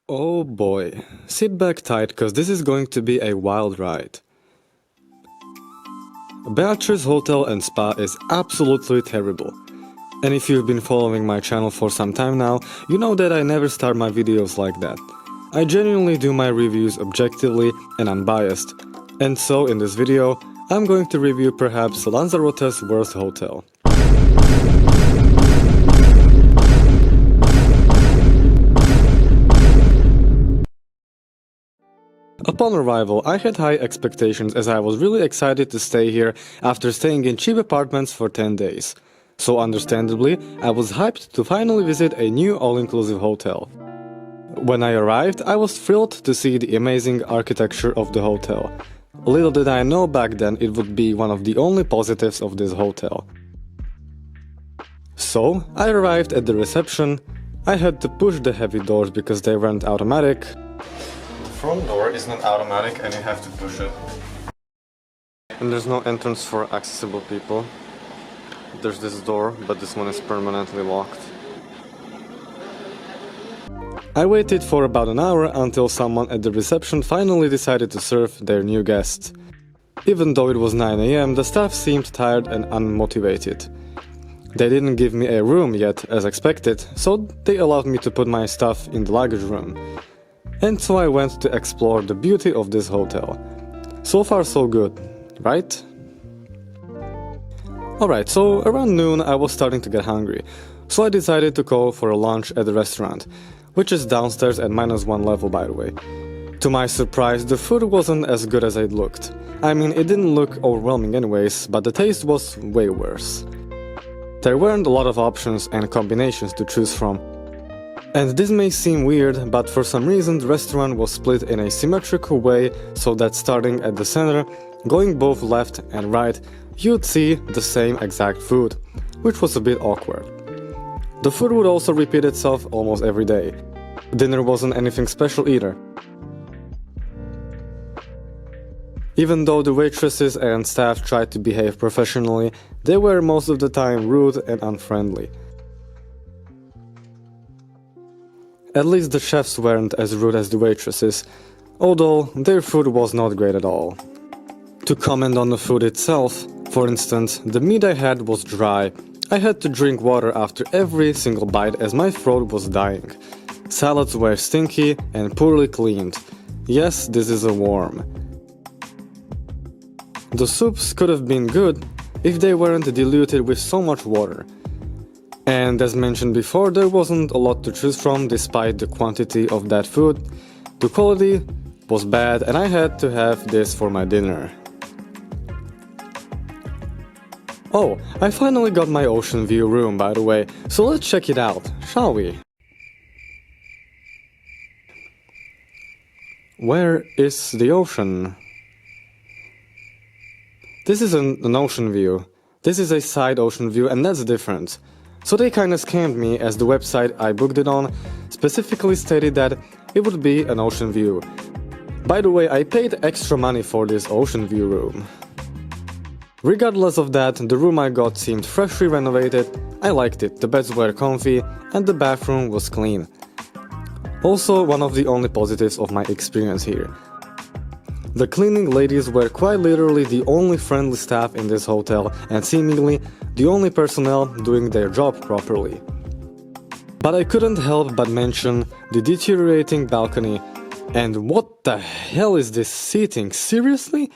Oh boy, sit back tight cause this is going to be a wild ride. Beatriz Hotel and Spa is absolutely terrible. And if you've been following my channel for some time now, you know that I never start my videos like that. I genuinely do my reviews objectively and unbiased. And so in this video, I'm going to review perhaps Lanzarote's worst hotel. Upon arrival, I had high expectations as I was really excited to stay here after staying in cheap apartments for 10 days. So understandably, I was hyped to finally visit a new all-inclusive hotel. When I arrived, I was thrilled to see the amazing architecture of the hotel. Little did I know back then it would be one of the only positives of this hotel. So, I arrived at the reception. I had to push the heavy doors because they weren't automatic. The front door is not automatic and you have to push it. And there's no entrance for accessible people. There's this door, but this one is permanently locked. I waited for about an hour until someone at the reception finally decided to serve their new guests. Even though it was 9 AM, the staff seemed tired and unmotivated. They didn't give me a room yet, as expected, so they allowed me to put my stuff in the luggage room. And so I went to explore the beauty of this hotel. So far so good, right? Alright, so around noon I was starting to get hungry, so I decided to go for a lunch at the restaurant, which is downstairs at -1 level by the way. To my surprise, the food wasn't as good as it looked. I mean, it didn't look overwhelming anyways, but the taste was way worse. There weren't a lot of options and combinations to choose from. And this may seem weird, but for some reason the restaurant was split in a symmetrical way, so that starting at the center, going both left and right, you'd see the same exact food, which was a bit awkward. The food would also repeat itself almost every day. Dinner wasn't anything special either. Even though the waitresses and staff tried to behave professionally, they were most of the time rude and unfriendly. At least the chefs weren't as rude as the waitresses, although their food was not great at all. To comment on the food itself, for instance, the meat I had was dry. I had to drink water after every single bite as my throat was dying. Salads were stinky and poorly cleaned. Yes, this is a worm. The soups could have been good if they weren't diluted with so much water. And as mentioned before, there wasn't a lot to choose from despite the quantity of that food. The quality was bad and I had to have this for my dinner. Oh, I finally got my ocean view room by the way, so let's check it out, shall we? Where is the ocean? This is an ocean view. This is a side ocean view and that's different. So they kinda scammed me as the website I booked it on specifically stated that it would be an ocean view. By the way, I paid extra money for this ocean view room. Regardless of that, the room I got seemed freshly renovated, I liked it, the beds were comfy and the bathroom was clean. Also one of the only positives of my experience here. The cleaning ladies were quite literally the only friendly staff in this hotel and seemingly the only personnel doing their job properly. But I couldn't help but mention the deteriorating balcony. And what the hell is this seating? Seriously?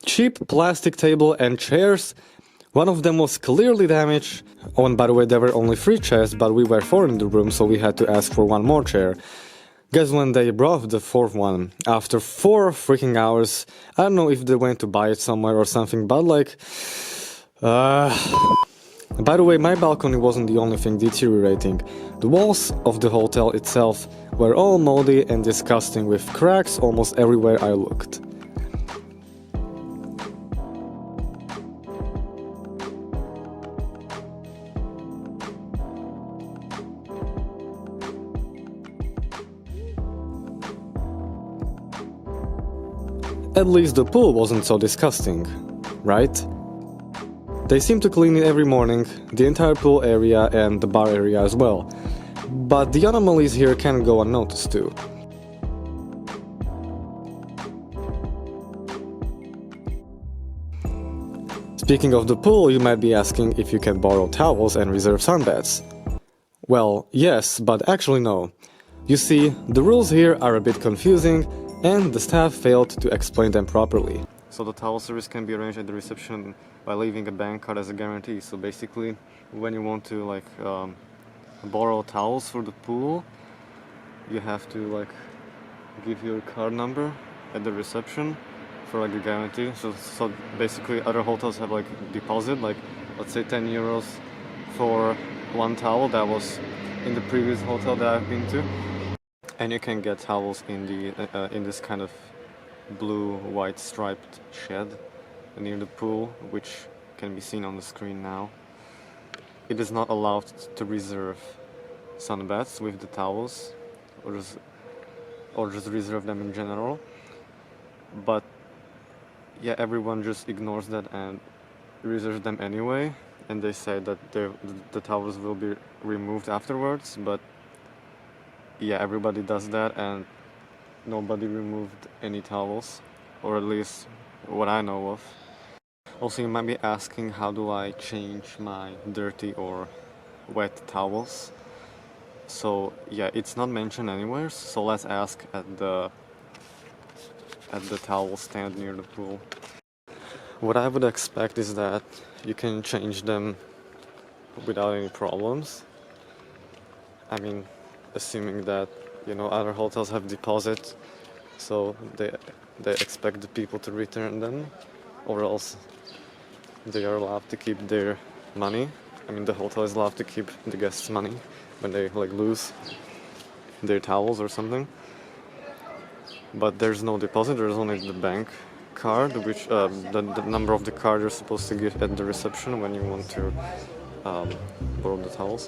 Cheap plastic table and chairs? One of them was clearly damaged. Oh, and by the way, there were only 3 chairs, but we were 4 in the room, so we had to ask for 1 more chair. Guess when they brought the 4th one, after 4 freaking hours, I don't know if they went to buy it somewhere or something, but like... By the way, my balcony wasn't the only thing deteriorating. The walls of the hotel itself were all moldy and disgusting with cracks almost everywhere I looked. At least the pool wasn't so disgusting, right? They seem to clean it every morning, the entire pool area and the bar area as well. But the anomalies here can go unnoticed too. Speaking of the pool, you might be asking if you can borrow towels and reserve sunbeds. Well, yes, but actually no. You see, the rules here are a bit confusing and the staff failed to explain them properly. So the towel service can be arranged at the reception by leaving a bank card as a guarantee. So basically, when you want to borrow towels for the pool, you have to give your card number at the reception for a guarantee. So basically other hotels have deposit, let's say 10 euros for one towel. That was in the previous hotel that I've been to. And you can get towels in this kind of blue-white striped shed near the pool, which can be seen on the screen now. It is not allowed to reserve sunbeds with the towels, or just reserve them in general. But yeah, everyone just ignores that and reserves them anyway, and they say that the towels will be removed afterwards. But yeah, everybody does that and nobody removed any towels, or at least what I know of. Also, you might be asking, how do I change my dirty or wet towels? So yeah, it's not mentioned anywhere, so let's ask at the towel stand near the pool. What I would expect is that you can change them without any problems. I mean, assuming that, you know, other hotels have deposit, so they expect the people to return them, or else they are allowed to keep their money. I mean, the hotel is allowed to keep the guests' money when they lose their towels or something. But there's no deposit, there's only the bank card, which the number of the card you're supposed to give at the reception when you want to borrow the towels.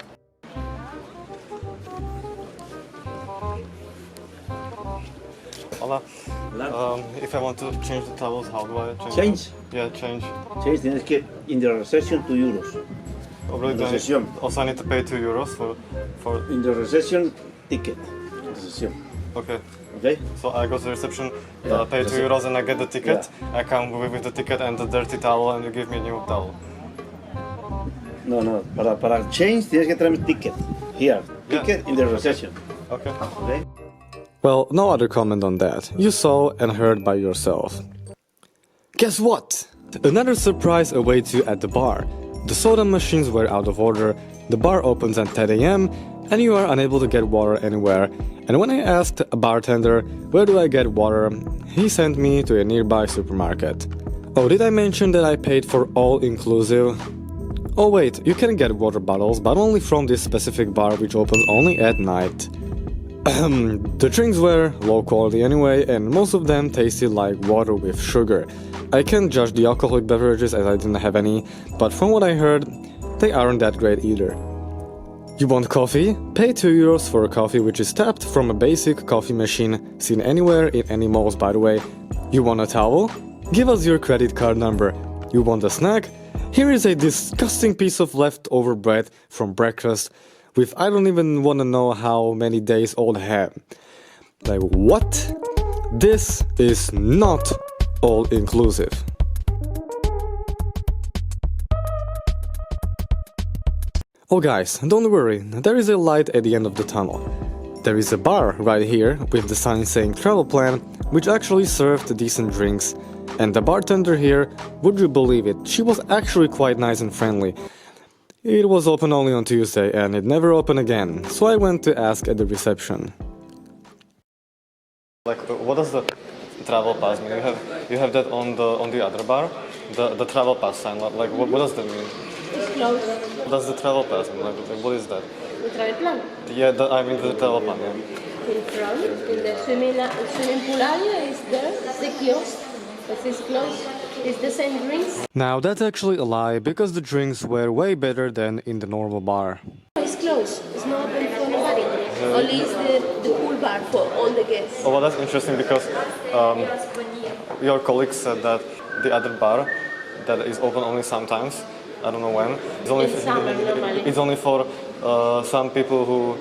Hola. If I want to change the towels, how do I change? Yeah, change. Change, tienes que in the reception 2 euros. Really, reception. Also, I need to pay 2 euros for. In the reception ticket. Reception. Okay. Okay. So I go to the reception, pay 2 euros, and I get the ticket. Yeah. I come with the ticket and the dirty towel, and you give me a new towel. No. Para change tienes que traerme ticket. Here. Ticket, yeah. In the reception. Okay. Okay. Well, no other comment on that. You saw and heard by yourself. Guess what? Another surprise awaits you at the bar. The soda machines were out of order, the bar opens at 10 AM, and you are unable to get water anywhere. And when I asked a bartender, where do I get water, he sent me to a nearby supermarket. Oh, did I mention that I paid for all-inclusive? Oh wait, you can get water bottles, but only from this specific bar which opens only at night. The drinks were low quality anyway, and most of them tasted like water with sugar. I can't judge the alcoholic beverages as I didn't have any, but from what I heard, they aren't that great either. You want coffee? Pay 2 euros for a coffee which is tapped from a basic coffee machine, seen anywhere in any malls by the way. You want a towel? Give us your credit card number. You want a snack? Here is a disgusting piece of leftover bread from breakfast with I don't even want to know how many days old ham. Like what? This is not all-inclusive. Oh guys, don't worry, there is a light at the end of the tunnel. There is a bar right here with the sign saying travel plan, which actually served decent drinks. And the bartender here, would you believe it, she was actually quite nice and friendly. It was open only on Tuesday and it never opened again, so I went to ask at the reception. What does the travel pass mean? You have that on the other bar, the travel pass sign. What does that mean? It's closed. What does the travel pass mean? What is that? The travel plan. Yeah, I mean the travel plan. Yeah. In front, in the swimming pool area is there. It's the kiosk. It's closed. It's the same drinks. Now that's actually a lie because the drinks were way better than in the normal bar. It's closed. It's not open for nobody. Only it's the pool bar for all the guests. Oh, well, that's interesting because your colleague said that the other bar that is open only sometimes, I don't know when, it's only for some people who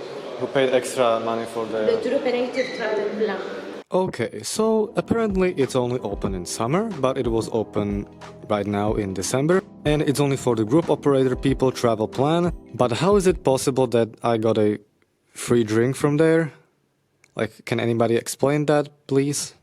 paid extra money for the tour operator travel plan. Okay, so apparently it's only open in summer, but it was open right now in December, and it's only for the group operator people travel plan. But how is it possible that I got a free drink from there? Like, can anybody explain that, please?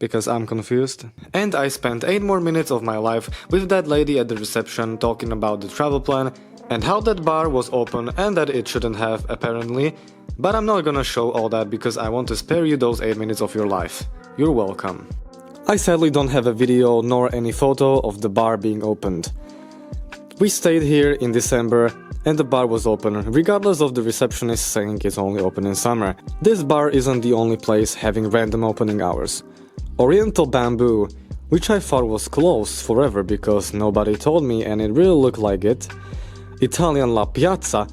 Because I'm confused. And I spent 8 more minutes of my life with that lady at the reception talking about the travel plan and how that bar was open and that it shouldn't have, apparently. But I'm not gonna show all that because I want to spare you those 8 minutes of your life. You're welcome. I sadly don't have a video nor any photo of the bar being opened. We stayed here in December and the bar was open, regardless of the receptionist saying it's only open in summer. This bar isn't the only place having random opening hours. Oriental Bamboo, which I thought was closed forever because nobody told me and it really looked like it, Italian La Piazza,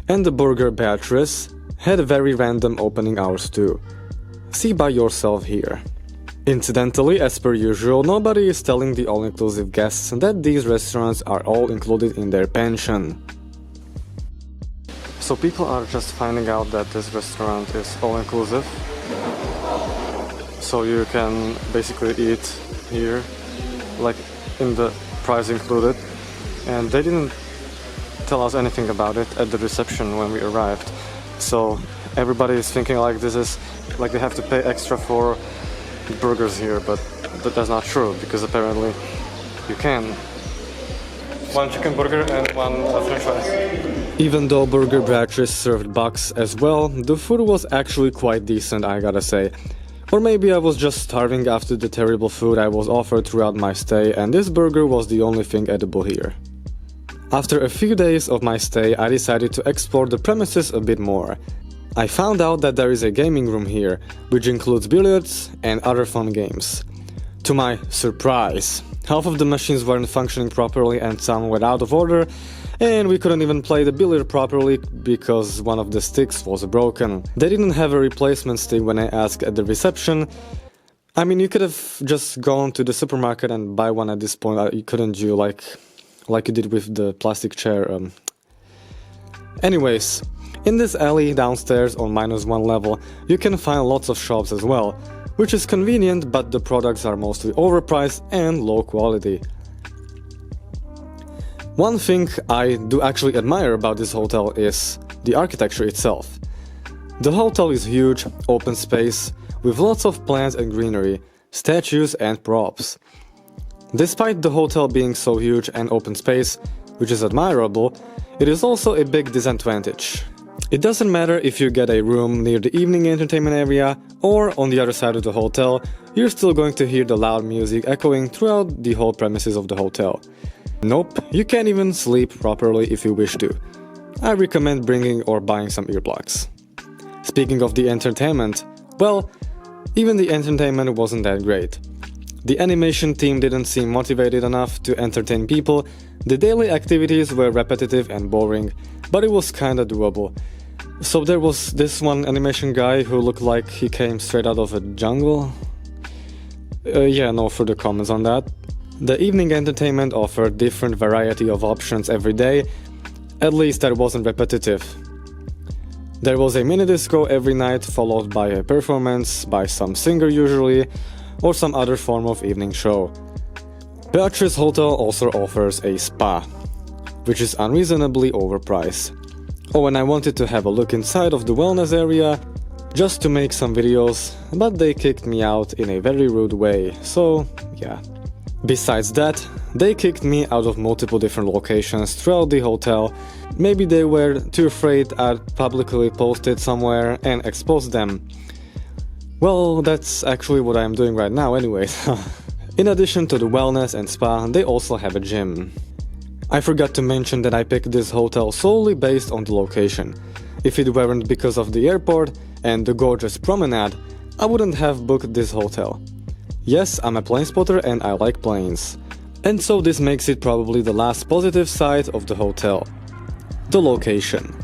and the Burger Beatriz had very random opening hours too. See by yourself here. Incidentally, as per usual, nobody is telling the all-inclusive guests that these restaurants are all included in their pension. So people are just finding out that this restaurant is all-inclusive. So you can basically eat here, like in the price included. And they didn't tell us anything about it at the reception when we arrived. So everybody is thinking like this is, like they have to pay extra for burgers here, but that's not true because apparently you can. 1 chicken burger and 1 french fries. Even though Burger Beatriz served bucks as well, the food was actually quite decent, I gotta say. Or maybe I was just starving after the terrible food I was offered throughout my stay and this burger was the only thing edible here. After a few days of my stay, I decided to explore the premises a bit more. I found out that there is a gaming room here, which includes billiards and other fun games. To my surprise, half of the machines weren't functioning properly and some were out of order, and we couldn't even play the billiard properly because one of the sticks was broken. They didn't have a replacement stick when I asked at the reception. I mean, you could have just gone to the supermarket and buy one at this point, couldn't you, like you did with the plastic chair. Anyways, in this alley downstairs on -1 level, you can find lots of shops as well, which is convenient, but the products are mostly overpriced and low quality. One thing I do actually admire about this hotel is the architecture itself. The hotel is huge, open space, with lots of plants and greenery, statues and props. Despite the hotel being so huge and open space, which is admirable, it is also a big disadvantage. It doesn't matter if you get a room near the evening entertainment area or on the other side of the hotel, you're still going to hear the loud music echoing throughout the whole premises of the hotel. Nope, you can't even sleep properly if you wish to. I recommend bringing or buying some earplugs. Speaking of the entertainment, well, even the entertainment wasn't that great. The animation team didn't seem motivated enough to entertain people, the daily activities were repetitive and boring, but it was kinda doable. So there was this one animation guy who looked like he came straight out of a jungle. Yeah, no further comments on that. The evening entertainment offered different variety of options every day, at least that wasn't repetitive. There was a mini disco every night, followed by a performance by some singer usually, or some other form of evening show. Beatriz Hotel also offers a spa, which is unreasonably overpriced. Oh, and I wanted to have a look inside of the wellness area, just to make some videos, but they kicked me out in a very rude way, so yeah. Besides that, they kicked me out of multiple different locations throughout the hotel. Maybe they were too afraid I'd publicly post it somewhere and expose them. Well, that's actually what I'm doing right now anyways. In addition to the wellness and spa, they also have a gym. I forgot to mention that I picked this hotel solely based on the location. If it weren't because of the airport and the gorgeous promenade, I wouldn't have booked this hotel. Yes, I'm a plane spotter and I like planes. And so this makes it probably the last positive side of the hotel. The location.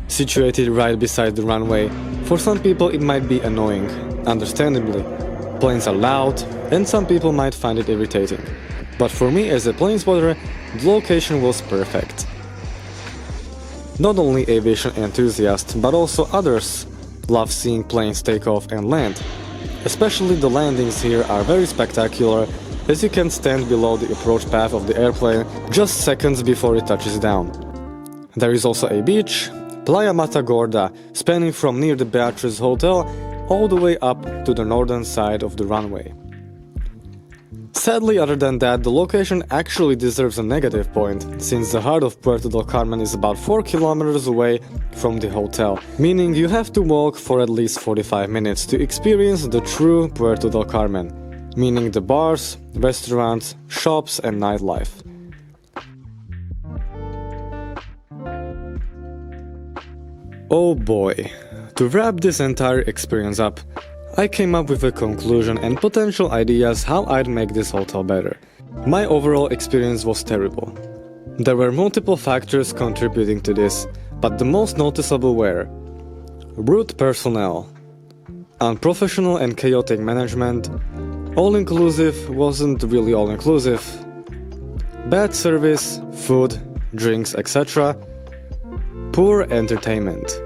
Situated right beside the runway, for some people it might be annoying, understandably. Planes are loud and some people might find it irritating. But for me as a plane spotter, the location was perfect. Not only aviation enthusiasts, but also others love seeing planes take off and land, Especially the landings here are very spectacular, as you can stand below the approach path of the airplane just seconds before it touches down. There is also a beach, Playa Gorda, spanning from near the Beatriz Hotel all the way up to the northern side of the runway. Sadly, other than that, the location actually deserves a negative point, since the heart of Puerto del Carmen is about 4 kilometers away from the hotel, meaning you have to walk for at least 45 minutes to experience the true Puerto del Carmen, meaning the bars, restaurants, shops and nightlife. Oh boy, to wrap this entire experience up, I came up with a conclusion and potential ideas how I'd make this hotel better. My overall experience was terrible. There were multiple factors contributing to this, but the most noticeable were rude personnel, unprofessional and chaotic management, all-inclusive wasn't really all-inclusive, bad service, food, drinks, etc., poor entertainment.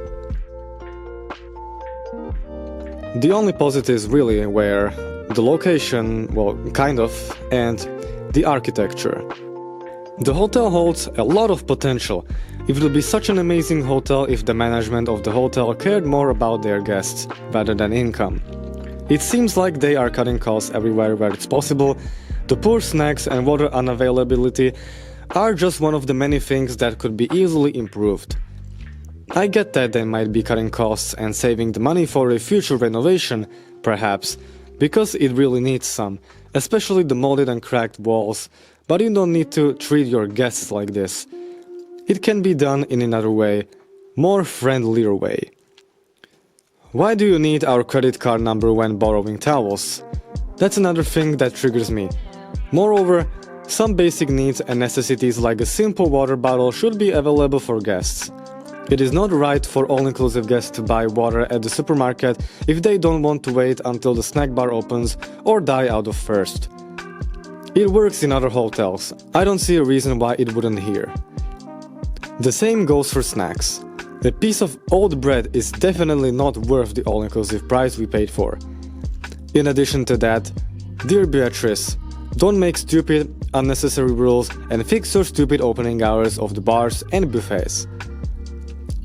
The only positives really were the location, well, kind of, and the architecture. The hotel holds a lot of potential. It would be such an amazing hotel if the management of the hotel cared more about their guests rather than income. It seems like they are cutting costs everywhere where it's possible. The poor snacks and water unavailability are just one of the many things that could be easily improved. I get that they might be cutting costs and saving the money for a future renovation, perhaps, because it really needs some, especially the molded and cracked walls, but you don't need to treat your guests like this. It can be done in another way, more friendlier way. Why do you need our credit card number when borrowing towels? That's another thing that triggers me. Moreover, some basic needs and necessities like a simple water bottle should be available for guests. It is not right for all-inclusive guests to buy water at the supermarket if they don't want to wait until the snack bar opens or die out of thirst. It works in other hotels. I don't see a reason why it wouldn't here. The same goes for snacks. A piece of old bread is definitely not worth the all-inclusive price we paid for. In addition to that, dear Beatriz, don't make stupid, unnecessary rules and fix your stupid opening hours of the bars and buffets.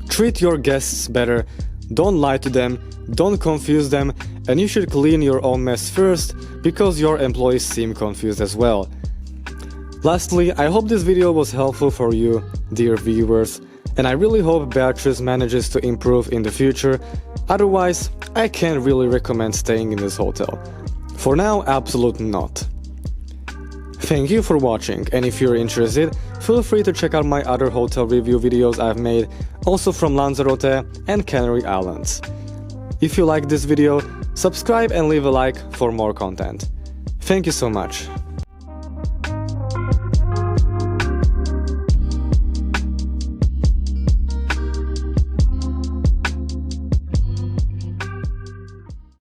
Treat your guests better, don't lie to them, don't confuse them, and you should clean your own mess first, because your employees seem confused as well. Lastly, I hope this video was helpful for you, dear viewers, and I really hope Beatriz manages to improve in the future, otherwise I can't really recommend staying in this hotel. For now, absolutely not. Thank you for watching, and if you're interested, feel free to check out my other hotel review videos I've made, also from Lanzarote and Canary Islands. If you like this video, subscribe and leave a like for more content. Thank you so much.